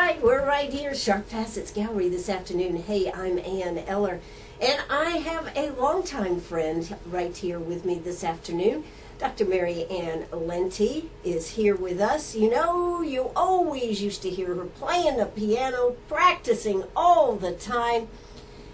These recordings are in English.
right, we're right here, Sharp Facets Gallery this afternoon. Hey, I'm Ann Eller, and I have a longtime friend right here with me this afternoon. Dr. Marianne Lenti is here with us. You know, you always used to hear her playing the piano, practicing all the time.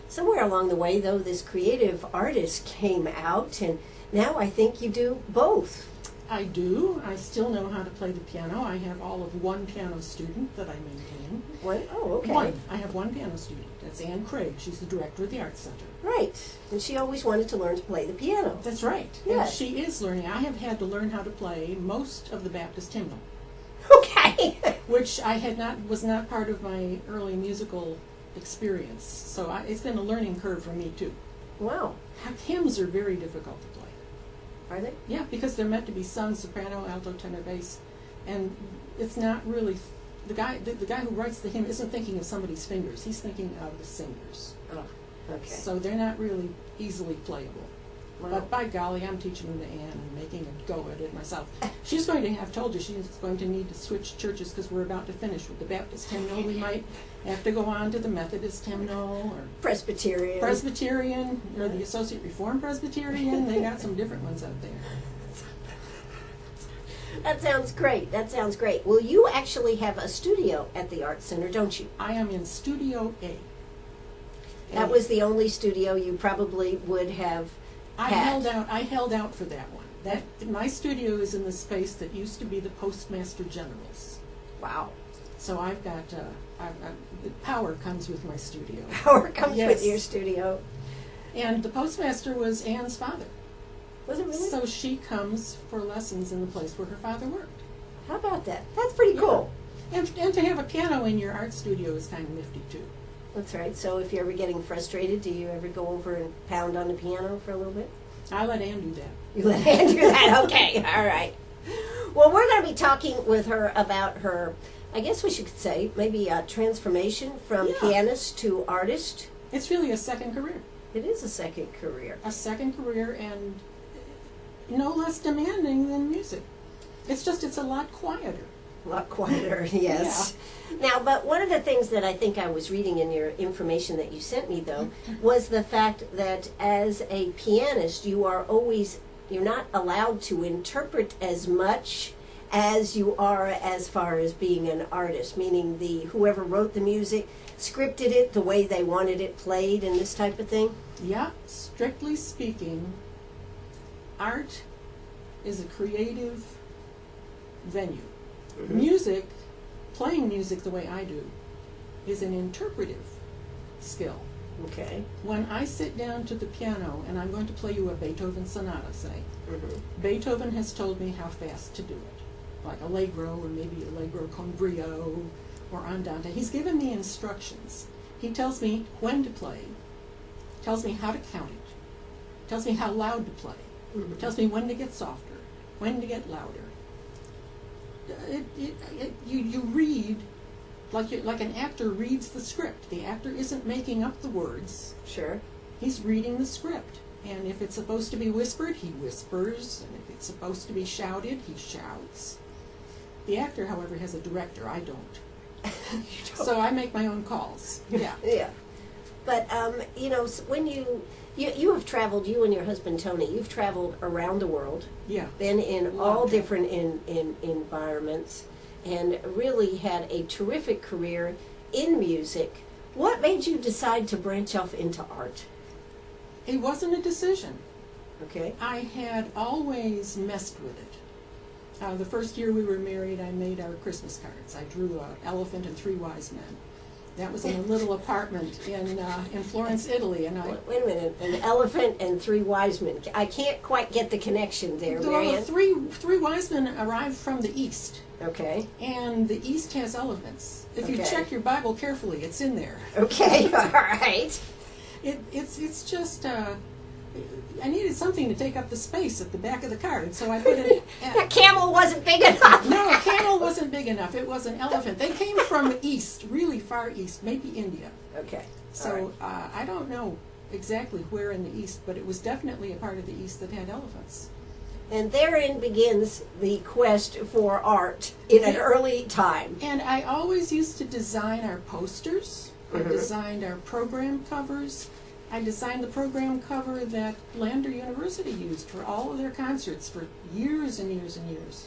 Somewhere along the way, though, this creative artist came out, and now I think you do both. I do. I still know how to play the piano. I have all of one piano student that I maintain. What? Oh, okay. One. I have one piano student. That's Ann Craig. She's the director of the Arts Center. Right. And she always wanted to learn to play the piano. That's right. Yes. And she is learning. I have had to learn how to play most of the Baptist hymnal. Okay. Which was not part of my early musical experience. So it's been a learning curve for me too. Wow. Hymns are very difficult to play. Are they? Yeah, because they're meant to be sung soprano, alto, tenor, bass, and it's not really the guy who writes the hymn isn't thinking of somebody's fingers. He's thinking of the singers. Oh, okay. So they're not really easily playable. Wow. But by golly, I'm teaching them to Ann and making a go at it myself. She's going to have told you she's going to need to switch churches because we're about to finish with the Baptist hymnal. We might have to go on to the Methodist hymnal or Presbyterian or the Associate Reformed Presbyterian. They got some different ones out there. That sounds great. That sounds great. Well, you actually have a studio at the Arts Center, don't you? I am in Studio A. That was the only studio you probably would have I had. held out for that one. My studio is in the space that used to be the Postmaster General's. Wow. So I've got the power comes with my studio. Power comes Yes. with your studio. And the postmaster was Ann's father. Was it really? So she comes for lessons in the place where her father worked. How about that? That's pretty Yeah. cool. And to have a piano in your art studio is kind of nifty too. That's right. So if you're ever getting frustrated, do you ever go over and pound on the piano for a little bit? I let Ann do that. You let Ann do that? Okay. All right. Well, we're going to be talking with her about her, I guess we should say, maybe a transformation from Yeah. pianist to artist. It's really a second career. It is a second career. A second career and no less demanding than music. It's a lot quieter. A lot quieter, yes. Now, but one of the things that I think I was reading in your information that you sent me, though, was the fact that as a pianist, you're not allowed to interpret as much as you are as far as being an artist, meaning whoever wrote the music scripted it the way they wanted it played and this type of thing. Yeah, strictly speaking, art is a creative venue. Mm-hmm. Music, playing music the way I do, is an interpretive skill. Okay. When I sit down to the piano and I'm going to play you a Beethoven sonata, say, Mm-hmm. Beethoven has told me how fast to do it, like Allegro or maybe Allegro con brio or Andante. He's given me instructions. He tells me when to play, tells me how to count it, tells me how loud to play, Mm-hmm. tells me when to get softer, when to get louder. You read like an actor reads the script. The actor isn't making up the words. Sure. He's reading the script. And if it's supposed to be whispered, he whispers. And if it's supposed to be shouted, he shouts. The actor, however, has a director. I don't. So I make my own calls. Yeah. Yeah. But, when you have traveled, you and your husband Tony, you've traveled around the world, Yeah. been in Lot all of travel. different in environments, and really had a terrific career in music. What made you decide to branch off into art? It wasn't a decision. Okay. I had always messed with it. The first year we were married, I made our Christmas cards. I drew an elephant and 3 wise men. That was in a little apartment in Florence, Italy, and Wait a minute. An elephant and 3 wise men. I can't quite get the connection there, the Marianne. three wise men arrived from the east, Okay. and the east has elephants. If you Okay. check your Bible carefully, it's in there. Okay. All right. It's just I needed something to take up the space at the back of the card, so I put it. That camel wasn't big enough. No, a camel wasn't big enough. It was an elephant. They came from east, really far east, maybe India. Okay. So I don't know exactly where in the east, but it was definitely a part of the east that had elephants. And therein begins the quest for art in an early time. And I always used to design our posters. I Mhm. designed our program covers. I designed the program cover that Lander University used for all of their concerts for years and years and years.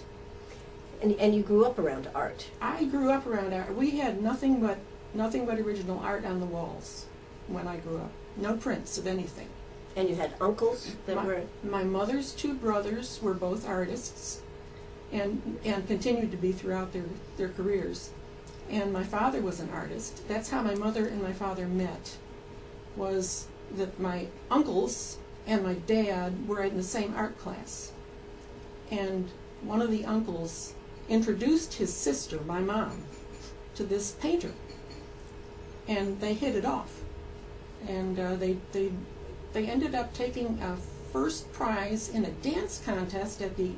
And you grew up around art. I grew up around art. We had nothing but original art on the walls when I grew up. No prints of anything. And you had uncles that were... My mother's two brothers were both artists and continued to be throughout their careers. And my father was an artist. That's how my mother and my father met, was that my uncles and my dad were in the same art class. And one of the uncles introduced his sister, my mom, to this painter. And they hit it off. And they ended up taking a first prize in a dance contest at the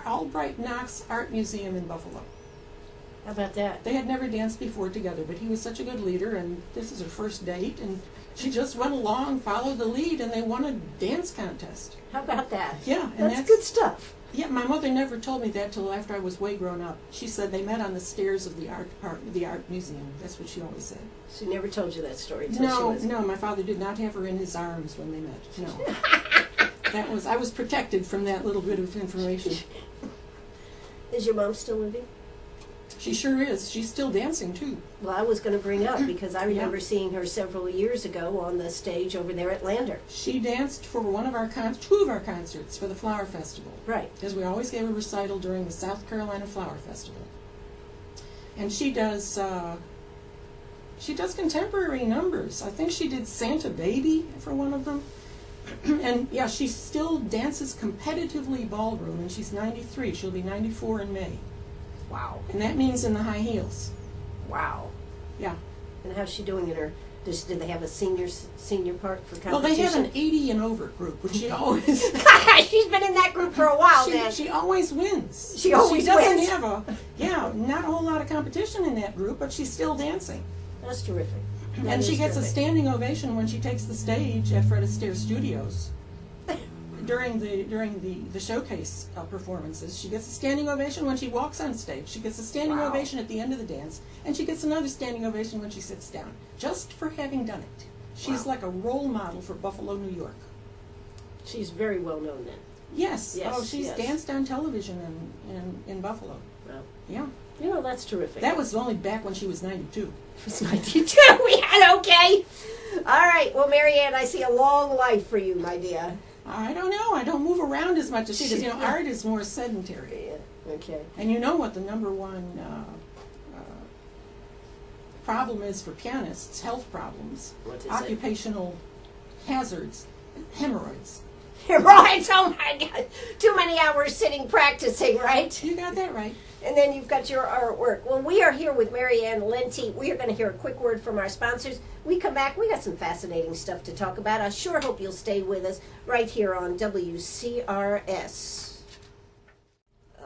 Albright Knox Art Museum in Buffalo. How about that? They had never danced before together, but he was such a good leader, and this is her first date, and she just went along, followed the lead, and they won a dance contest. How about that? Yeah, and That's good stuff. Yeah, my mother never told me that till after I was way grown up. She said they met on the stairs of the art museum. That's what she always said. She never told you that story until she was... No, my father did not have her in his arms when they met. No. I was protected from that little bit of information. Is your mom still living? She sure is. She's still dancing, too. Well, I was going to bring up, because I remember seeing her several years ago on the stage over there at Lander. She danced for two of our concerts for the Flower Festival. Right. Because we always gave a recital during the South Carolina Flower Festival. And she does contemporary numbers. I think she did Santa Baby for one of them. And yeah, she still dances competitively ballroom, and she's 93. She'll be 94 in May. Wow. And that means in the high heels. Wow. Yeah. And how's she doing in her... Did they have a senior part for competition? Well, they have an 80 and over group, which she always... She's been in that group for a while now. She always wins. She always doesn't wins. have not a whole lot of competition in that group, but she's still dancing. That's terrific. And she gets a standing ovation when she takes the stage at Fred Astaire Studios during the showcase performances. She gets a standing ovation when she walks on stage. She gets a standing ovation at the end of the dance, and she gets another standing ovation when she sits down, just for having done it. She's like a role model for Buffalo, New York. She's very well known then. Yes. Oh, she's danced on television in Buffalo. Wow. Yeah. You know, that's terrific. That was only back when she was 92. It was 92. We had okay. All right. Well, Marianne, I see a long life for you, my dear. I don't know. I don't move around as much as she does. You know, art is more sedentary. Yeah. Okay. And you know what the number one problem is for pianists? Health problems. What is occupational hazards. Hemorrhoids. Hemorrhoids. Oh my God. Too many hours sitting practicing, right? You got that right. And then you've got your artwork. Well, we are here with Marianne Lenti. We are going to hear a quick word from our sponsors. We come back. We got some fascinating stuff to talk about. I sure hope you'll stay with us right here on WCRS.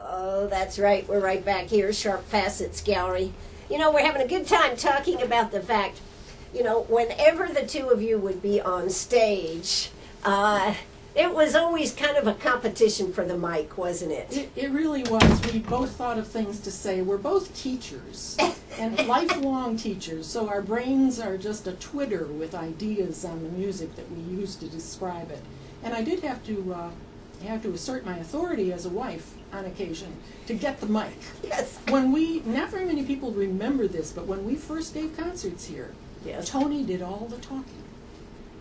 Oh, that's right. We're right back here, Sharp Facets Gallery. You know, we're having a good time talking about the fact, you know, whenever the two of you would be on stage, it was always kind of a competition for the mic, wasn't it? It really was. We both thought of things to say. We're both teachers, and lifelong teachers, so our brains are just a twitter with ideas on the music that we use to describe it. And I did have to assert my authority as a wife on occasion to get the mic. Yes. Not very many people remember this, but when we first gave concerts here, Yes. Tony did all the talking.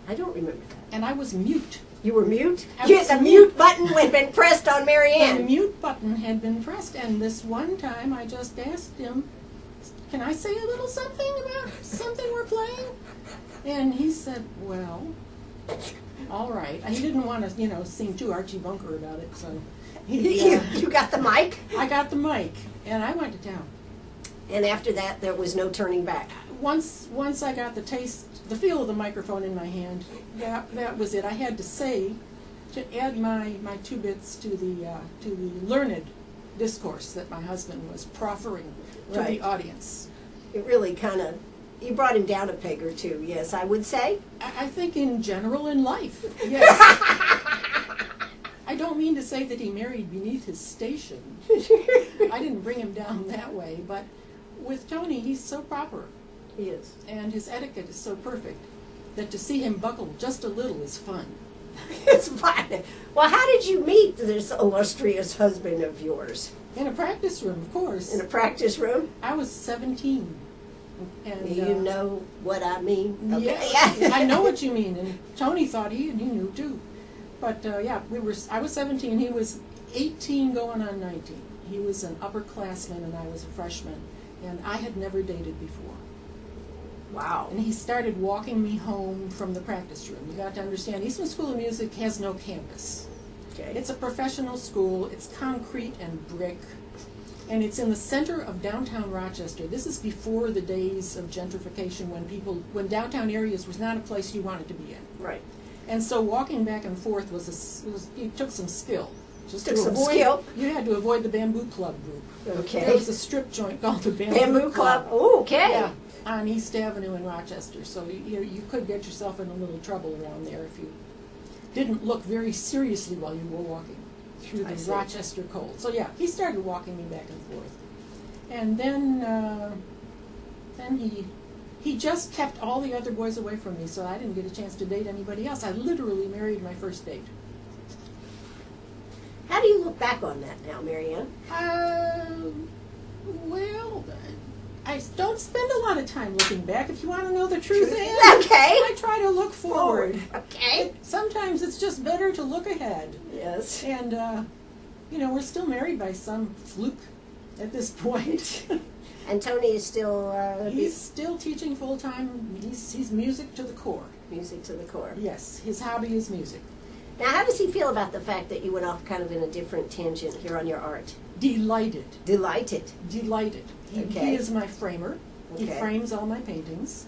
I don't remember that. And I was mute. You were mute? I Yes, was the mute button had been pressed on And Marianne. the mute button had been pressed, and this one time I just asked him, "Can I say a little something about something we're playing?" And he said, "Well, all right." He didn't want to, seem too Archie Bunker about it, so You got the mic? I got the mic, and I went to town. And after that, there was no turning back. Once I got the feel of the microphone in my hand, that was it. I had to add my two bits to the learned discourse that my husband was proffering to Right. the audience. It really you brought him down a peg or two, yes, I would say. I think in general in life, yes. I don't mean to say that he married beneath his station. I didn't bring him down that way, but with Tony, he's so proper. He is. And his etiquette is so perfect that to see him buckle just a little is fun. It's fun. Well, how did you meet this illustrious husband of yours? In a practice room, of course. In a practice room? I was 17. And, You know what I mean? Okay. Yeah, I know what you mean. And Tony thought he knew too. But yeah, I was 17, he was 18 going on 19. He was an upperclassman and I was a freshman. And I had never dated before. Wow. And he started walking me home from the practice room. You got to understand, Eastman School of Music has no campus. Okay. It's a professional school. It's concrete and brick. And it's in the center of downtown Rochester. This is before the days of gentrification when downtown areas was not a place you wanted to be in. Right. And so walking back and forth it took some skill. Just Took to some avoid, skill. You had to avoid the Bamboo Club group. Okay. There was a strip joint called the Bamboo Club. Oh, okay. Yeah, on East Avenue in Rochester. So you could get yourself in a little trouble around there if you didn't look very seriously while you were walking through the Rochester cold. So yeah, he started walking me back and forth. And then he just kept all the other boys away from me, so I didn't get a chance to date anybody else. I literally married my first date. How do you look back on that now, Marianne? Well, I don't spend a lot of time looking back. If you want to know the truth, Ann, Okay. I try to look forward. Okay. Sometimes it's just better to look ahead. Yes. And, we're still married by some fluke at this point. And Tony is still He's still teaching full-time. He's music to the core. music to the core. Yes, his hobby is music. Now, how does he feel about the fact that you went off kind of in a different tangent here on your art? Delighted. Delighted. Delighted. Okay. He is my framer. He Okay. frames all my paintings.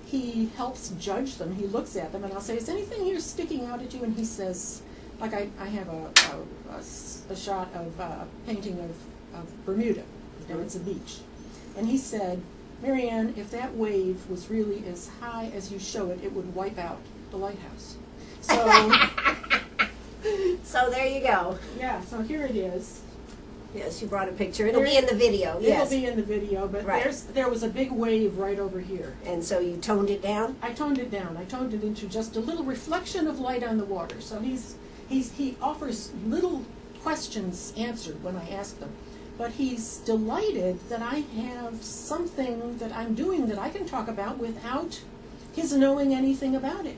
He helps judge them. He looks at them, and I'll say, "Is anything here sticking out at you?" And he says, like I have a shot of a painting of Bermuda, and it's a beach. And he said, "Marianne, if that wave was really as high as you show it, it would wipe out the lighthouse." So, So there you go. yeah, so here it is. Yes, you brought a picture. It'll be in the video. Yes. It'll be in the video, but Right. there was a big wave right over here. And so you toned it down? I toned it down. I toned it into just a little reflection of light on the water. So he offers little questions answered when I ask them. But he's delighted that I have something that I'm doing that I can talk about without his knowing anything about it.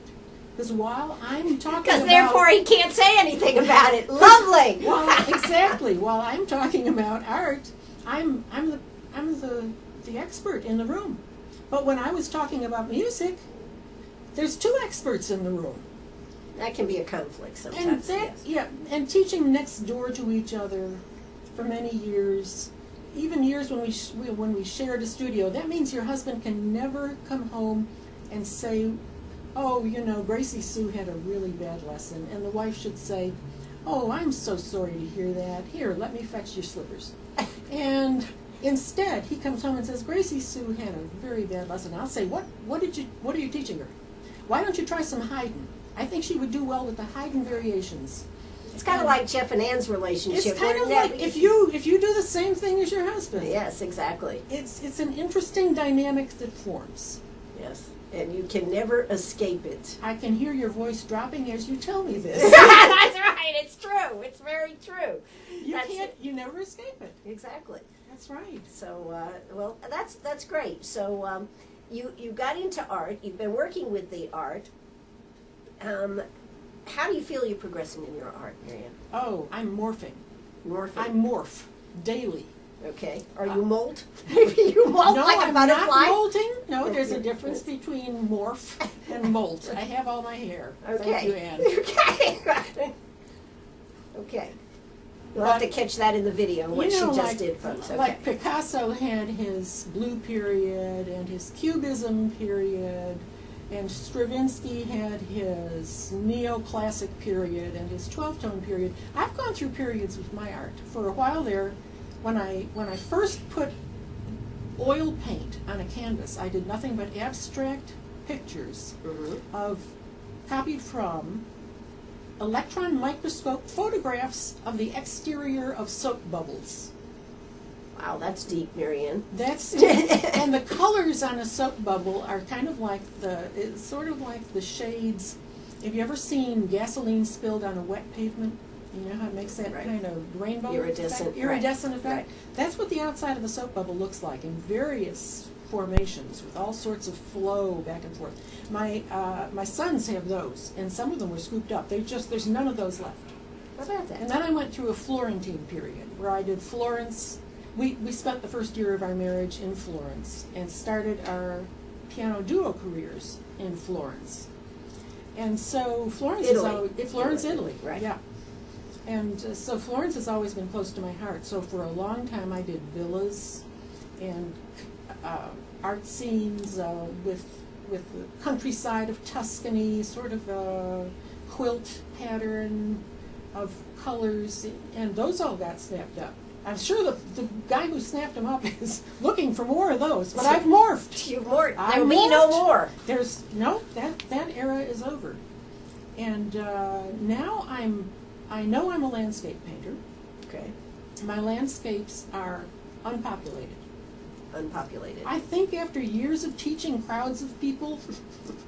Because while I'm talking Because about... therefore he can't say anything about it. Lovely! Exactly. While I'm talking about art, I'm the expert in the room. But when I was talking about music, there's two experts in the room. That can be a conflict And sometimes. that, Yes. yeah, and teaching next door to each other for many years, even years when we shared a studio, that means your husband can never come home and say, "Oh, Gracie Sue had a really bad lesson," and the wife should say, "Oh, I'm so sorry to hear that. Here, let me fetch your slippers." And instead, he comes home and says, "Gracie Sue had a very bad lesson." I'll say, "What are you teaching her? Why don't you try some Haydn? I think she would do well with the Haydn variations." It's kind of like Jeff and Ann's relationship. It's kind of where like if you do the same thing as your husband. Yes, exactly. It's an interesting dynamic that forms. Yes. And you can never escape it. I can hear your voice dropping as you tell me this. That's right. It's true. It's very true. You never escape it. Exactly. That's right. So, well, that's great. So, you got into art. You've been working with the art. How do you feel you're progressing in your art, Marianne? Oh, I'm morphing. Morphing. I morph daily. Okay. Are you molt? Maybe you molt No, like a I'm butterfly? not molting. No, there's a difference between morph and molt. I have all my hair. Okay. Thank you, Ann. Okay. Okay. You'll have to catch that in the video, what she just did, folks. Okay. Like Picasso had his blue period and his cubism period, and Stravinsky had his neoclassic period and his 12-tone period. I've gone through periods with my art. For a while there, when I first put oil paint on a canvas, I did nothing but abstract pictures of copied from electron microscope photographs of the exterior of soap bubbles. Wow, that's deep, Marianne. That's and the colors on a soap bubble are kind of like it's sort of like the shades. Have you ever seen gasoline spilled on a wet pavement? You know how it makes that Right. kind of rainbow Iridescent, effect? Iridescent right, effect. right. That's what the outside of a soap bubble looks like in various formations with all sorts of flow back and forth. My sons have those, and some of them were scooped up. There's none of those left. How about that? And then I went through a Florentine period where I did Florence. We spent the first year of our marriage in Florence and started our piano duo careers in Florence. And so Florence Italy, right. Yeah. And so Florence has always been close to my heart. So for a long time I did villas and art scenes with the countryside of Tuscany, sort of a quilt pattern of colors, and those all got snapped up. I'm sure the guy who snapped them up is looking for more of those, but I've morphed. You've morphed. I There'll be no morphed. more. There's no that era is over, and now I know I'm a landscape painter. Okay. My landscapes are unpopulated. Unpopulated. I think after years of teaching crowds of people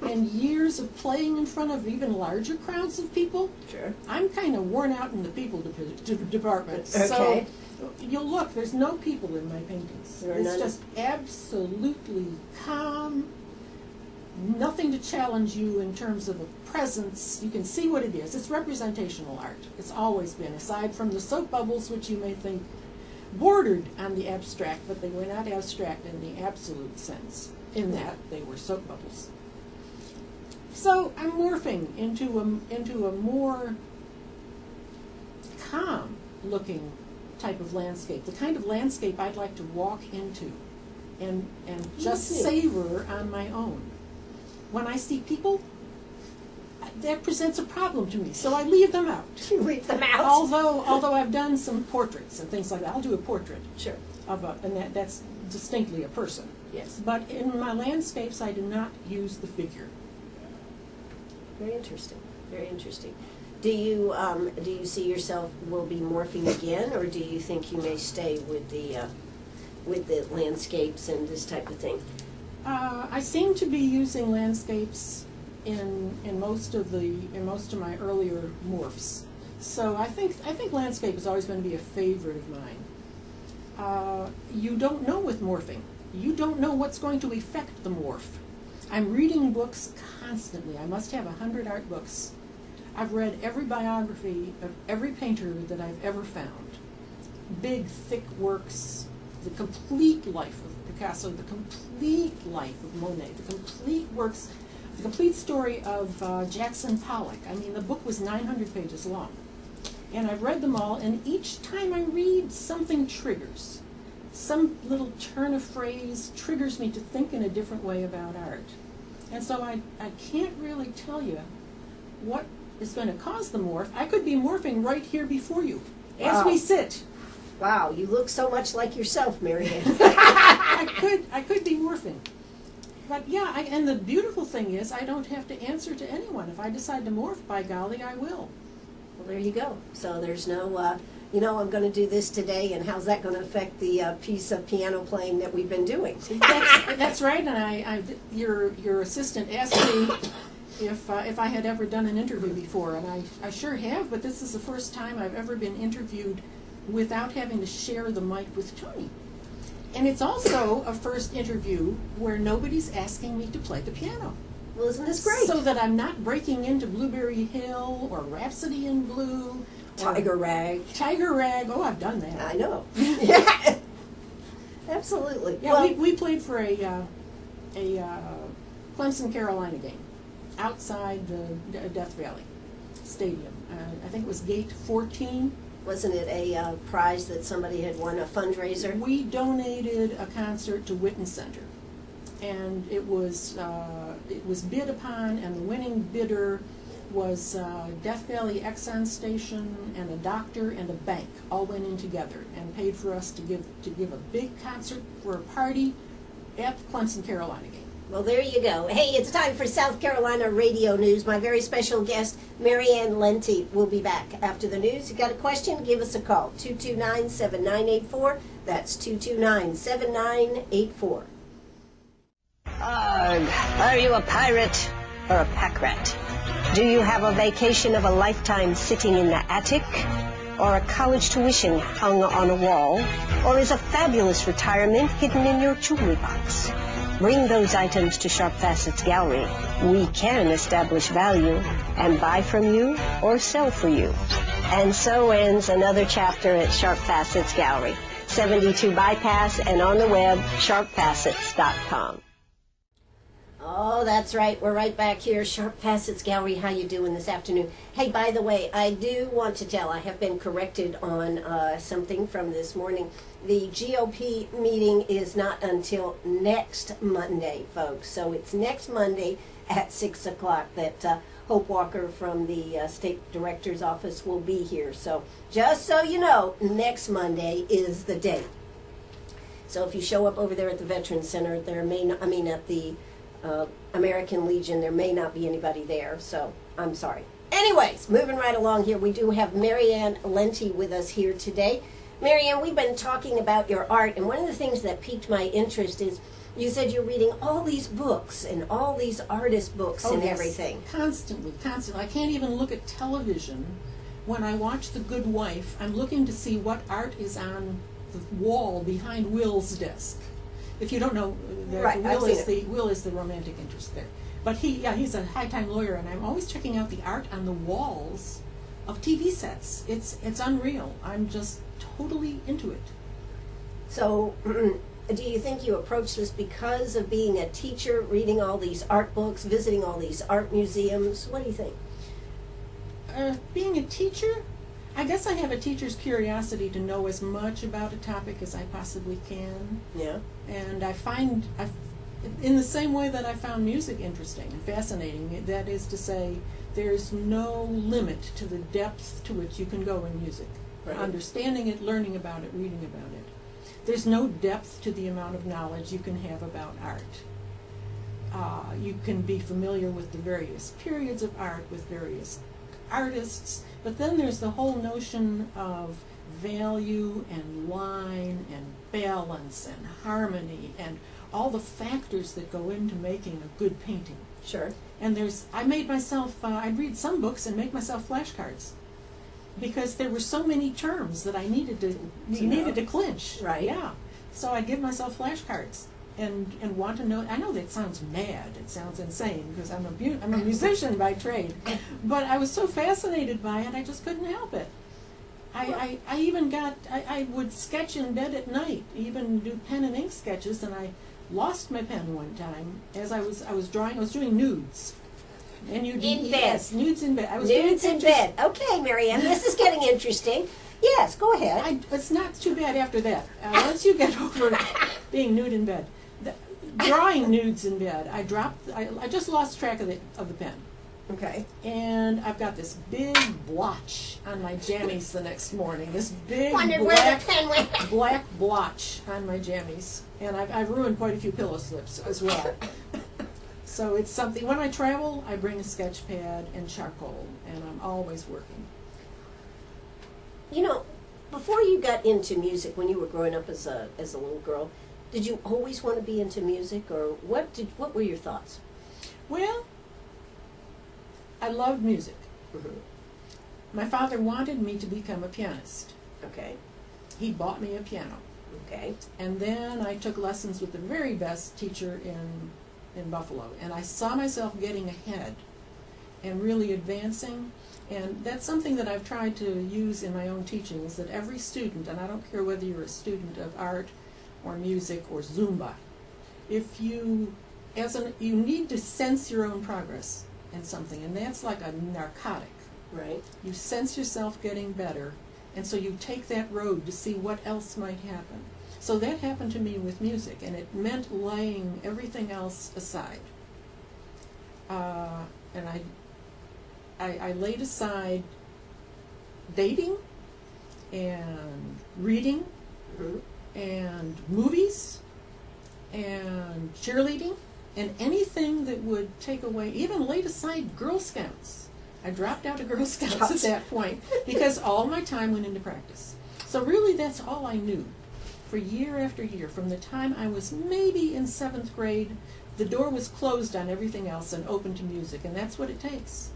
and years of playing in front of even larger crowds of people, Sure. I'm kind of worn out in the people department. Okay. So you'll look, there's no people in my paintings. There are It's none? just absolutely calm, nothing to challenge you in terms of a presence. You can see what it is. It's representational art. It's always been, aside from the soap bubbles, which you may think bordered on the abstract, but they were not abstract in the absolute sense, in that they were soap bubbles. So I'm morphing into a more calm looking type of landscape, the kind of landscape I'd like to walk into and just savor on my own. When I see people, that presents a problem to me, so I leave them out. You leave them out. Although I've done some portraits and things like that. I'll do a portrait Sure. and that's distinctly a person. Yes. But in my landscapes, I do not use the figure. Very interesting. Very interesting. Do you see yourself will be morphing again, or do you think you may stay with the landscapes and this type of thing? I seem to be using landscapes in most of my earlier morphs. So I think landscape is always going to be a favorite of mine. You don't know with morphing. You don't know what's going to affect the morph. I'm reading books constantly. I must have 100 art books. I've read every biography of every painter that I've ever found. Big, thick works, the complete life of Picasso, the complete life of Monet, the complete works, the complete story of Jackson Pollock. I mean, the book was 900 pages long. And I've read them all, and each time I read, something triggers. Some little turn of phrase triggers me to think in a different way about art. And so I can't really tell you what is going to cause the morph. I could be morphing right here before you, as we sit. Wow, you look so much like yourself, Marianne. I could be morphing. But yeah, and the beautiful thing is I don't have to answer to anyone. If I decide to morph, by golly, I will. Well, there you go. So there's no, I'm going to do this today, and how's that going to affect the piece of piano playing that we've been doing? That's right. And your assistant asked me if I had ever done an interview before, and I sure have. But this is the first time I've ever been interviewed without having to share the mic with Tony. And it's also a first interview where nobody's asking me to play the piano. Well, isn't this great? So that I'm not breaking into Blueberry Hill or Rhapsody in Blue. Tiger Rag. Tiger Rag. Oh, I've done that. I know. Yeah. Absolutely. Yeah, well, we played for a Clemson, Carolina game outside the Death Valley Stadium. I think it was Gate 14. wasn't it a prize that somebody had won, a fundraiser? We donated a concert to Witten Center, and it was bid upon, and the winning bidder was Death Valley Exxon Station and a doctor and a bank all went in together and paid for us to give a big concert for a party at the Clemson, Carolina game. Well, there you go. Hey, it's time for South Carolina Radio News. My very special guest, Marianne Lenti, will be back after the news. You got a question? Give us a call. 229-7984. That's 229-7984. Are you a pirate or a pack rat? Do you have a vacation of a lifetime sitting in the attic? Or a college tuition hung on a wall? Or is a fabulous retirement hidden in your jewelry box? Bring those items to Sharp Facets Gallery. We can establish value and buy from you or sell for you. And so ends another chapter at Sharp Facets Gallery, 72 Bypass, and on the web, sharpfacets.com. Oh, that's right. We're right back here. Sharp Facets Gallery. How you doing this afternoon? Hey, by the way, I do want to tell, I have been corrected on something from this morning. The GOP meeting is not until next Monday, folks. So it's next Monday at 6 o'clock that Hope Walker from the State Director's Office will be here. So just so you know, next Monday is the date. So if you show up over there at the Veterans Center, there may not, at the American Legion, there may not be anybody there, so I'm sorry. Anyways, moving right along here, we do have Marianne Lenti with us here today. Marianne, we've been talking about your art, and one of the things that piqued my interest is you said you're reading all these books and all these artist books and yes. everything. Constantly. I can't even look at television. When I watch The Good Wife, I'm looking to see what art is on the wall behind Will's desk. If you don't know, Right, Will is the romantic interest there. But he's a high-time lawyer, and I'm always checking out the art on the walls of TV sets. It's unreal. I'm just totally into it. So do you think you approach this because of being a teacher, reading all these art books, visiting all these art museums? What do you think? Being a teacher, I guess I have a teacher's curiosity to know as much about a topic as I possibly can. Yeah. And I find, in the same way that I found music interesting and fascinating, that is to say, there's no limit to the depth to which you can go in music. Right. Understanding it, learning about it, reading about it. There's no depth to the amount of knowledge you can have about art. You can be familiar with the various periods of art, with various artists, but then there's the whole notion of value and line and balance and harmony and all the factors that go into making a good painting. Sure. And I made myself, I'd read some books and make myself flashcards because there were so many terms that I needed to clinch. Right. Yeah. So I'd give myself flashcards and want to know. I know that sounds mad. It sounds insane because I'm a musician by trade. But I was so fascinated by it, I just couldn't help it. I would sketch in bed at night, even do pen and ink sketches, and I lost my pen one time as I was doing nudes. In bed. Yes, nudes in bed. Nudes in bed. Okay, Marianne, this is getting interesting. Yes, go ahead. It's not too bad after that. Once you get over being nude in bed, drawing nudes in bed, I just lost track of the pen. Okay. And I've got this big blotch on my jammies the next morning. This big Wondered where the pen went. black blotch on my jammies. And I've ruined quite a few pillow slips as well. So it's something, when I travel, I bring a sketch pad and charcoal, and I'm always working. You know, before you got into music, when you were growing up as a little girl, did you always want to be into music, or what were your thoughts? Well, I loved music. Mm-hmm. My father wanted me to become a pianist. Okay. He bought me a piano. Okay. And then I took lessons with the very best teacher in Buffalo. And I saw myself getting ahead and really advancing. And that's something that I've tried to use in my own teaching, is that every student, and I don't care whether you're a student of art or music or Zumba, if you need to sense your own progress in something, and that's like a narcotic. Right. You sense yourself getting better, and so you take that road to see what else might happen. So that happened to me with music, and it meant laying everything else aside. And I laid aside dating and reading and movies and cheerleading And anything that would take away, even laid aside Girl Scouts. I dropped out of Girl Scouts at that point because all my time went into practice. So really that's all I knew for year after year. From the time I was maybe in 7th grade, the door was closed on everything else and open to music, and that's what it takes.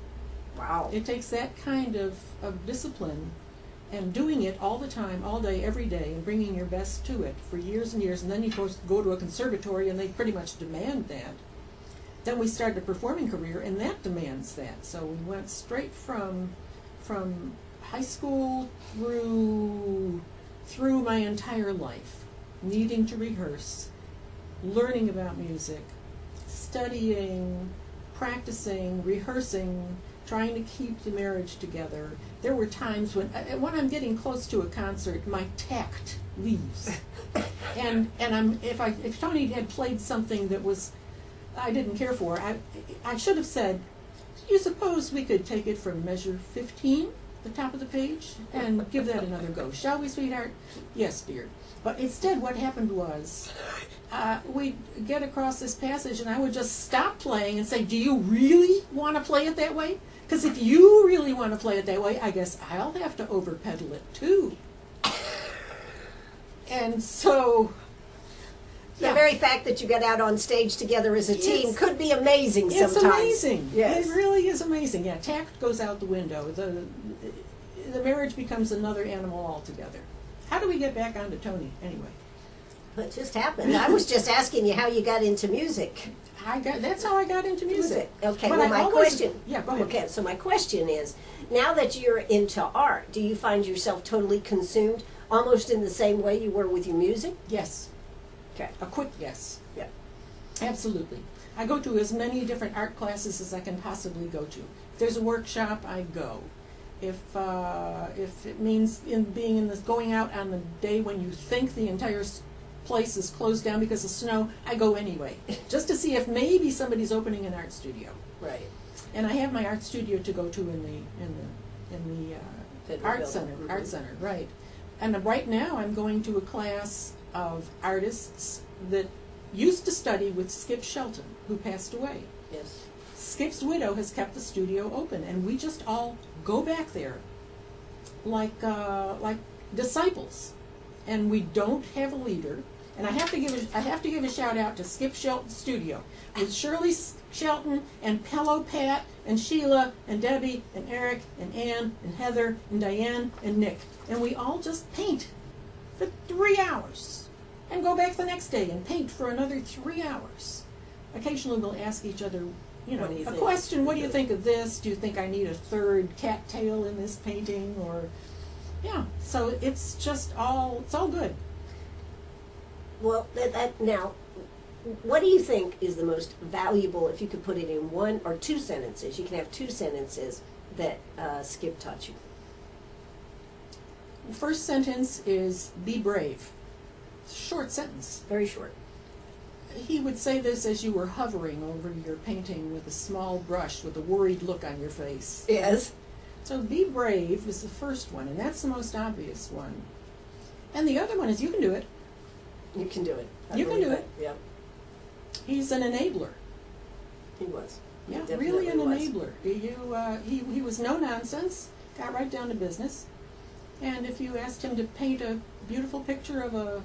Wow. It takes that kind of discipline and doing it all the time, all day, every day, and bringing your best to it for years and years. And then you go to a conservatory, and they pretty much demand that. Then we started a performing career, and that demands that. So we went straight from high school through my entire life, needing to rehearse, learning about music, studying, practicing, rehearsing, trying to keep the marriage together. There were times when I'm getting close to a concert, my tact leaves, and if Tony had played something that I didn't care for, I should have said, "Do you suppose we could take it from measure 15, the top of the page, and give that another go? Shall we, sweetheart?" "Yes, dear." But instead, what happened was, we'd get across this passage, and I would just stop playing and say, "Do you really want to play it that way? Because if you really want to play it that way, I guess I'll have to overpedal it too." And so, the very fact that you got out on stage together as a team could be amazing sometimes. It's amazing. Yes. It really is amazing. Yeah, tact goes out the window. The marriage becomes another animal altogether. How do we get back onto Tony, anyway? It just happened. I was just asking you how you got into music. That's how I got into music. Okay, But well, I my always- question. Yeah, go ahead. Okay, so my question is, now that you're into art, do you find yourself totally consumed, almost in the same way you were with your music? Yes. Okay. A quick yes. Yeah. Absolutely. I go to as many different art classes as I can possibly go to. If there's a workshop, I go. If it means going out on the day when you think the entire place is closed down because of snow, I go anyway, just to see if maybe somebody's opening an art studio. Right. And I have my art studio to go to in the art center. Mm-hmm. Art center, right? And right now, I'm going to a class of artists that used to study with Skip Shelton, who passed away. Yes. Skip's widow has kept the studio open, and we just all go back there like disciples, and we don't have a leader. And I have to give a shout out to Skip Shelton's studio with Shirley Shelton and Pello Pat and Sheila and Debbie and Eric and Ann and Heather and Diane and Nick, and we all just paint for 3 hours and go back the next day and paint for another 3 hours. Occasionally we'll ask each other, What do you a think? question: what do you think of this? Do you think I need a third cat tail in this painting? Or so it's all good. Well, now, what do you think is the most valuable, if you could put it in one or two sentences, you can have 2 sentences, that Skip taught you? The first sentence is, be brave. It's a short sentence. Very short. He would say this as you were hovering over your painting with a small brush with a worried look on your face. Yes. So be brave is the first one, and that's the most obvious one. And the other one is, you can do it. You can do it. You can do it. Yep. He's an enabler. He was. He Yeah, definitely really an was. enabler. He was no nonsense, got right down to business. And if you asked him to paint a beautiful picture of a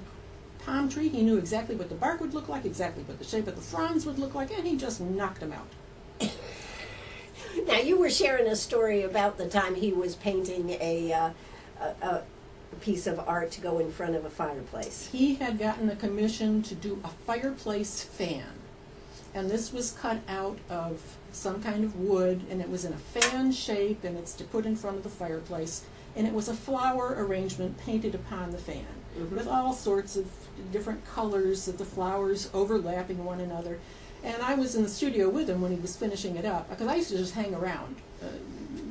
palm tree, he knew exactly what the bark would look like, exactly what the shape of the fronds would look like, and he just knocked them out. Now, you were sharing a story about the time he was painting a piece of art to go in front of a fireplace. He had gotten a commission to do a fireplace fan. And this was cut out of some kind of wood, and it was in a fan shape, and it's to put in front of the fireplace. And it was a flower arrangement painted upon the fan, with all sorts of different colors of the flowers overlapping one another. And I was in the studio with him when he was finishing it up, because I used to just hang around,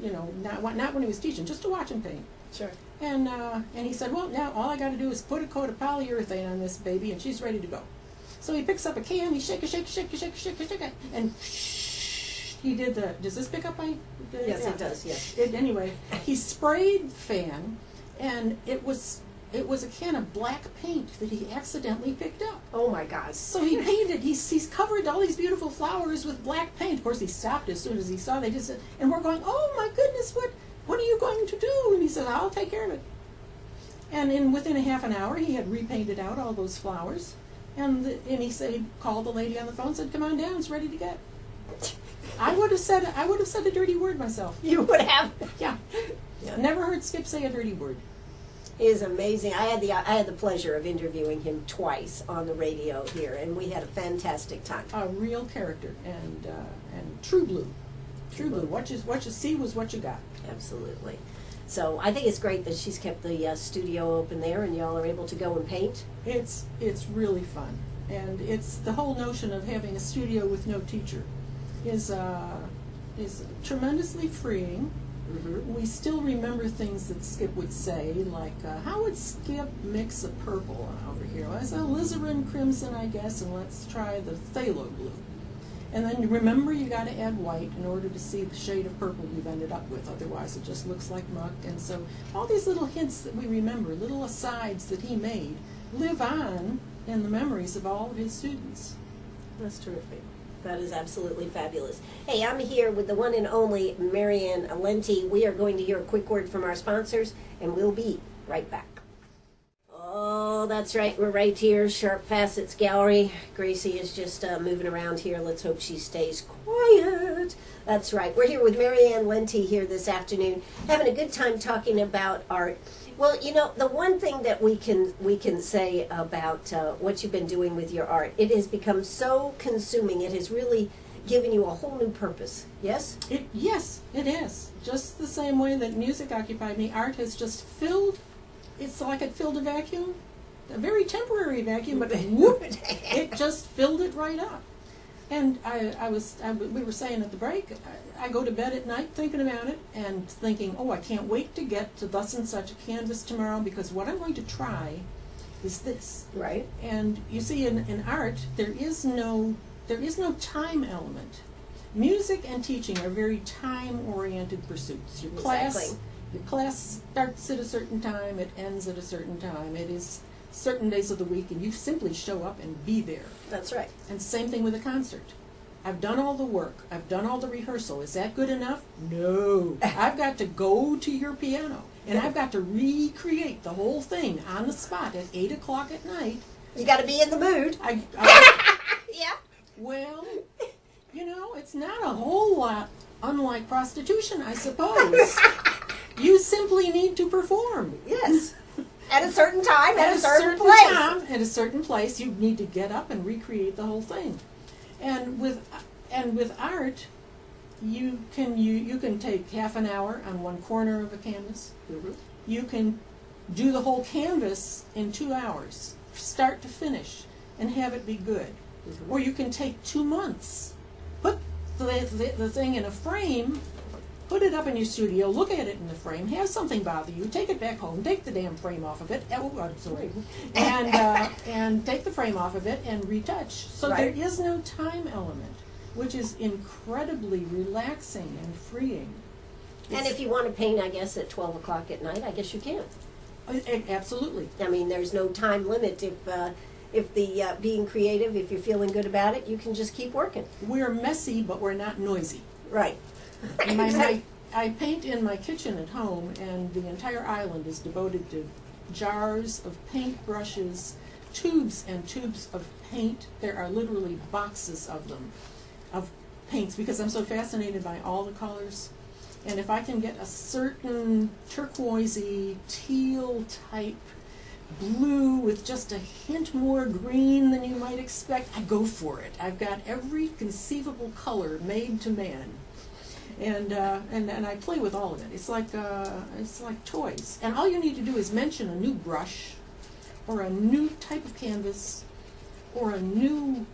not when he was teaching, just to watch him paint. Sure. And he said, well, now all I got to do is put a coat of polyurethane on this baby, and she's ready to go. So he picks up a can, he shake it, and he did the, does this pick up my? Yes, it does, yes. Anyway, he sprayed the fan, and it was it was a can of black paint that he accidentally picked up. Oh my God. So he painted, he's covered all these beautiful flowers with black paint. Of course, he stopped as soon as he saw they just, and we're going, oh my goodness, what are you going to do? And he said, I'll take care of it. And within a half an hour, he had repainted out all those flowers. And he said, he called the lady on the phone and said, come on down, it's ready to get. I would have said a dirty word myself. You would have. Yeah. Never heard Skip say a dirty word. He is amazing. I had the pleasure of interviewing him twice on the radio here, and we had a fantastic time. A real character and true blue. True blue. What you see was what you got. Absolutely. So I think it's great that she's kept the studio open there, and y'all are able to go and paint. It's really fun, and it's the whole notion of having a studio with no teacher is tremendously freeing. Mm-hmm. We still remember things that Skip would say, like, how would Skip mix a purple over here? Well, it's alizarin crimson, I guess, and let's try the phthalo blue. And then remember, you got to add white in order to see the shade of purple you've ended up with. Otherwise, it just looks like muck. And so all these little hints that we remember, little asides that he made, live on in the memories of all of his students. That's terrific. That is absolutely fabulous. Hey, I'm here with the one and only Marianne Lenti. We are going to hear a quick word from our sponsors, and we'll be right back. Oh, that's right. We're right here, Sharp Facets Gallery. Gracie is just moving around here. Let's hope she stays quiet. That's right. We're here with Marianne Lenti here this afternoon, having a good time talking about art. Well, you know, the one thing that we can say about what you've been doing with your art, it has become so consuming. It has really given you a whole new purpose. Yes? Yes, it is. Just the same way that music occupied me, art has just filled. It's like it filled a vacuum, a very temporary vacuum, but whoop, it just filled it right up. And we were saying at the break, I go to bed at night thinking about it and thinking, oh, I can't wait to get to thus and such a canvas tomorrow, because what I'm going to try is this. Right. And you see, in art, there is no time element. Music and teaching are very time-oriented pursuits. Your class starts at a certain time, it ends at a certain time. It is certain days of the week, and you simply show up and be there. That's right. And same thing with a concert. I've done all the work. I've done all the rehearsal. Is that good enough? No. I've got to go to your piano, and I've got to recreate the whole thing on the spot at 8 o'clock at night. You got to be in the mood. Yeah. Well, you know, it's not a whole lot unlike prostitution, I suppose. You simply need to perform. Yes. At a certain time, at a certain place. place. At a certain place, you need to get up and recreate the whole thing. And with art, you can take half an hour on one corner of a canvas. Mm-hmm. You can do the whole canvas in 2 hours, start to finish, and have it be good. Mm-hmm. Or you can take 2 months, put the thing in a frame, put it up in your studio, look at it in the frame, have something bother you, take it back home, take the damn frame off of it, and take the frame off of it and retouch. So right. There is no time element, which is incredibly relaxing and freeing. And if you want to paint, I guess, at 12 o'clock at night, I guess you can. Absolutely. I mean, there's no time limit. If being creative, if you're feeling good about it, you can just keep working. We're messy, but we're not noisy. Right. I paint in my kitchen at home, and the entire island is devoted to jars of paint brushes, tubes and tubes of paint. There are literally boxes of them, of paints, because I'm so fascinated by all the colors. And if I can get a certain turquoisey, teal type blue with just a hint more green than you might expect, I go for it. I've got every conceivable color made to man. And I play with all of it. It's like toys. And all you need to do is mention a new brush, or a new type of canvas, or a new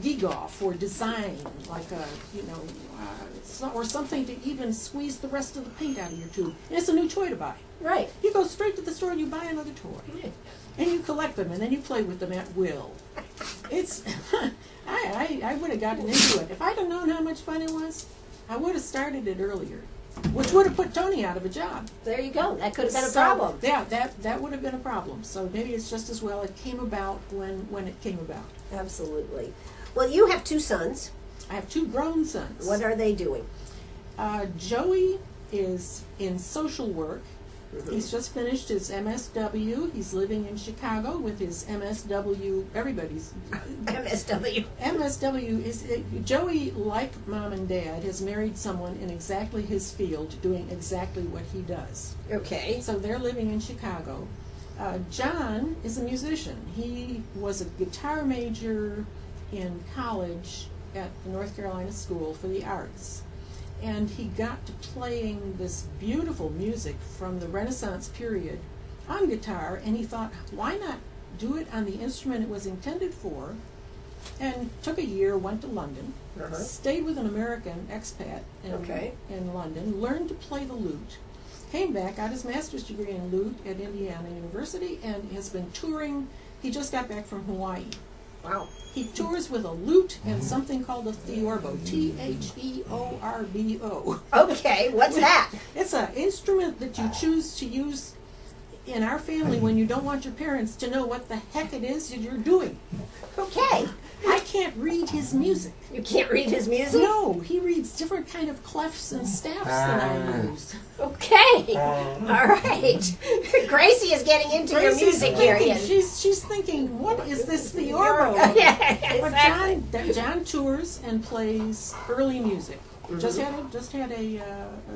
gewgaw or design, like or something to even squeeze the rest of the paint out of your tube. And it's a new toy to buy. Right. You go straight to the store and you buy another toy, and you collect them, and then you play with them at will. It's I would have gotten into it if I'd have known how much fun it was. I would have started it earlier. which would have put Tony out of a job. There you go. That could have been a So, problem. Yeah, that would have been a problem. So maybe it's just as well it came about when it came about. Absolutely. Well, you have 2 sons. I have 2 grown sons. What are they doing? Joey is in social work. Mhm. He's just finished his MSW. He's living in Chicago with his MSW. Everybody's MSW. MSW is Joey, like mom and dad, has married someone in exactly his field, doing exactly what he does. Okay. So they're living in Chicago. John is a musician. He was a guitar major in college at the North Carolina School for the Arts. And he got to playing this beautiful music from the Renaissance period on guitar, and he thought, why not do it on the instrument it was intended for? And took a year, went to London, stayed with an American expat in London, learned to play the lute, came back, got his master's degree in lute at Indiana University, and has been touring. He just got back from Hawaii. Wow. He tours with a lute and something called a theorbo, Theorbo. Okay, what's that? It's an instrument that you choose to use in our family when you don't want your parents to know what the heck it is that you're doing. Okay. I can't read his music. You can't read his music? No, he reads different kind of clefs and staffs than I use. Okay. All right. Gracie is getting into your Gracie's music thinking- area. She's thinking, what is this theorbo? Yeah, But exactly. John tours and plays early music. Just had a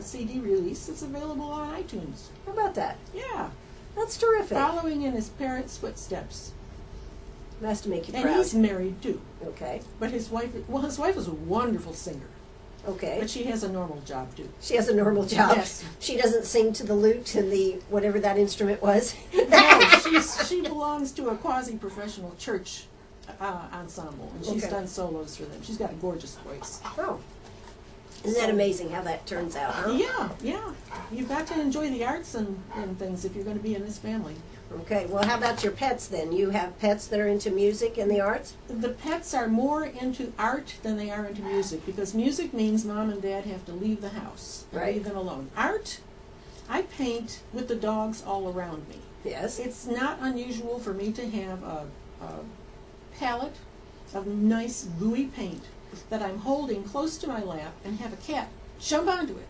CD release that's available on iTunes. How about that? Yeah, That's terrific. following in his parents' footsteps. Nice to make you And proud. he's married too. Okay. But his wife is a wonderful singer, Okay. but she has a normal job too. She has a normal job. Yes. She doesn't sing to the lute and the whatever that instrument was. No, she belongs to a quasi-professional church ensemble, and she's Okay. done solos for them. She's got a gorgeous voice. Oh. Isn't that amazing how that turns out, huh? Yeah. You've got to enjoy the arts and things if you're going to be in this family. Okay. Well, how about your pets then? You have pets that are into music and the arts? The pets are more into art than they are into music, because music means mom and dad have to leave the house and Right. leave them alone. Art, I paint with the dogs all around me. Yes. It's not unusual for me to have a palette of nice gooey paint that I'm holding close to my lap and have a cat jump onto it.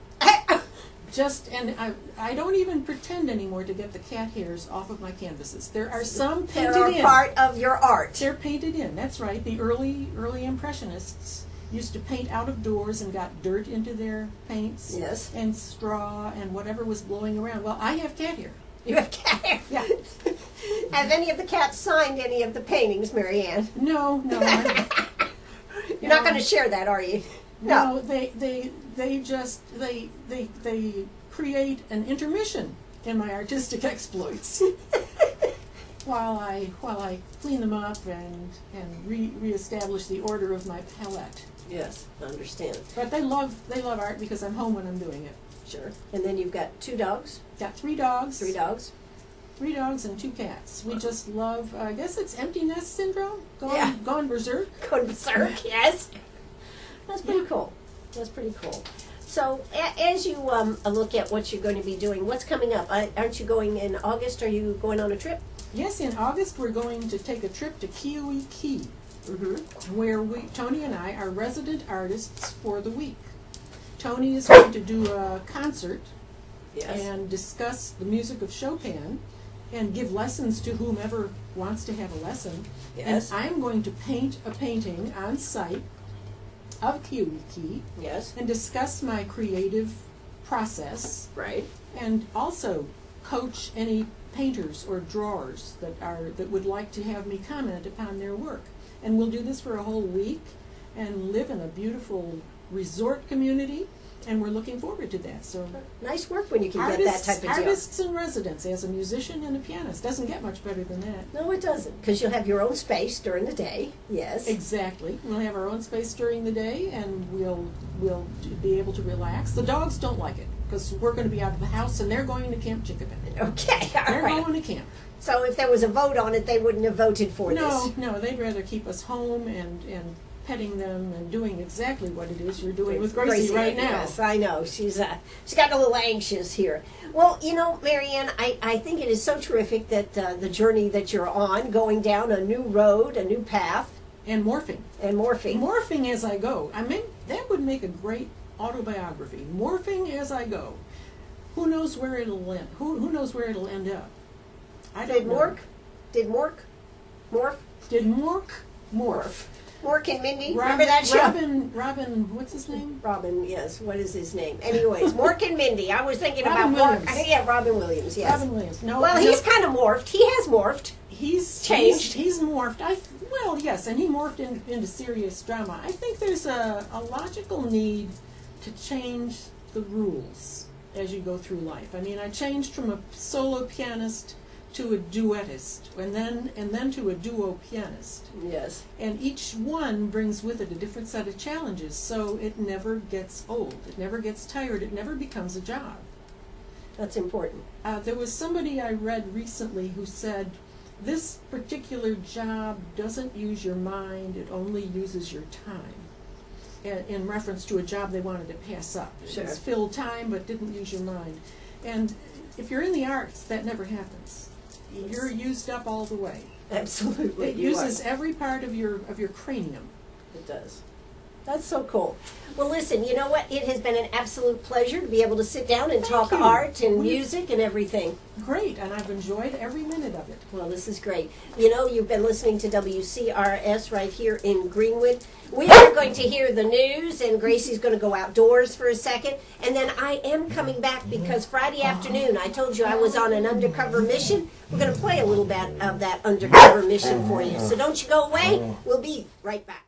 And I don't even pretend anymore to get the cat hairs off of my canvases. There are some painted They're a in. part of your art. They're painted in. That's right. The early Impressionists used to paint out of doors and got dirt into their paints. Yes. And straw and whatever was blowing around. Well, I have cat hair. You have cat hair. Yeah. Have any of the cats signed any of the paintings, Marianne? No. You're not going to share that, are you? No, they create an intermission in my artistic exploits while I clean them up and reestablish the order of my palette. Yes, I understand. But they love art because I'm home when I'm doing it. Sure. And then you've got 2 dogs? Got 3 dogs. 3 dogs? 3 dogs and 2 cats. We just love. I guess it's empty nest syndrome. Yeah. Gone berserk. Going berserk, yes. That's pretty cool. That's pretty cool. So, as you look at what you're going to be doing, what's coming up? Aren't you going in August? Are you going on a trip? Yes, in August we're going to take a trip to Kiwi Key, where Tony and I are resident artists for the week. Tony is going to do a concert and discuss the music of Chopin and give lessons to whomever wants to have a lesson. Yes. And I'm going to paint a painting on site of Kiwi Key Yes. and discuss my creative process, Right. and also coach any painters or drawers that would like to have me comment upon their work. And we'll do this for a whole week and live in a beautiful resort community, and we're looking forward to that. So Nice work when you can get that type of deal. artists in residence as a musician and a pianist doesn't get much better than that. No, it doesn't, because you'll have your own space during the day. Yes. Exactly. We'll have our own space during the day, and we'll be able to relax. The dogs don't like it because we're going to be out of the house, and they're going to Camp Chickapin. Okay, all They're right. going to camp. So if there was a vote on it, they wouldn't have voted for this. No, they'd rather keep us home and petting them and doing exactly what it is you're doing with Gracie right now. Yes, I know. She's got a little anxious here. Well, you know, Marianne, I think it is so terrific that the journey that you're on, going down a new road, a new path. And morphing. And morphing. Morphing as I go. I mean, that would make a great autobiography. Morphing as I go. Who knows where it'll end? Who knows where it'll end up? I don't know. Did Mork? Morph? Did Mork morph? Mork and Mindy? Remember that show? Robin, what's his name? Robin, yes. What is his name? Anyways, Mork and Mindy. I was thinking Robin about Williams. Mork. Yeah, Robin Williams, yes. Robin Williams. No, well, he's kind of morphed. He has morphed. He's changed. He's morphed. Well, yes, and he morphed into serious drama. I think there's a logical need to change the rules as you go through life. I mean, I changed from a solo pianist to a duettist, and then to a duo pianist. Yes. And each one brings with it a different set of challenges, so it never gets old. It never gets tired. It never becomes a job. That's important. There was somebody I read recently who said, this particular job doesn't use your mind, it only uses your time. In reference to a job they wanted to pass up. Sure. It's filled time but didn't use your mind. And if you're in the arts, that never happens. You're used up all the way. Absolutely. It uses every part of your cranium. It does. That's so cool. Well, listen, you know what? It has been an absolute pleasure to be able to sit down and talk you. art and music and everything. Great, and I've enjoyed every minute of it. Well, this is great. You know, you've been listening to WCRS right here in Greenwood. We are going to hear the news, and Gracie's going to go outdoors for a second. And then I am coming back because Friday afternoon, I told you I was on an undercover mission. We're going to play a little bit of that undercover mission for you. So don't you go away. We'll be right back.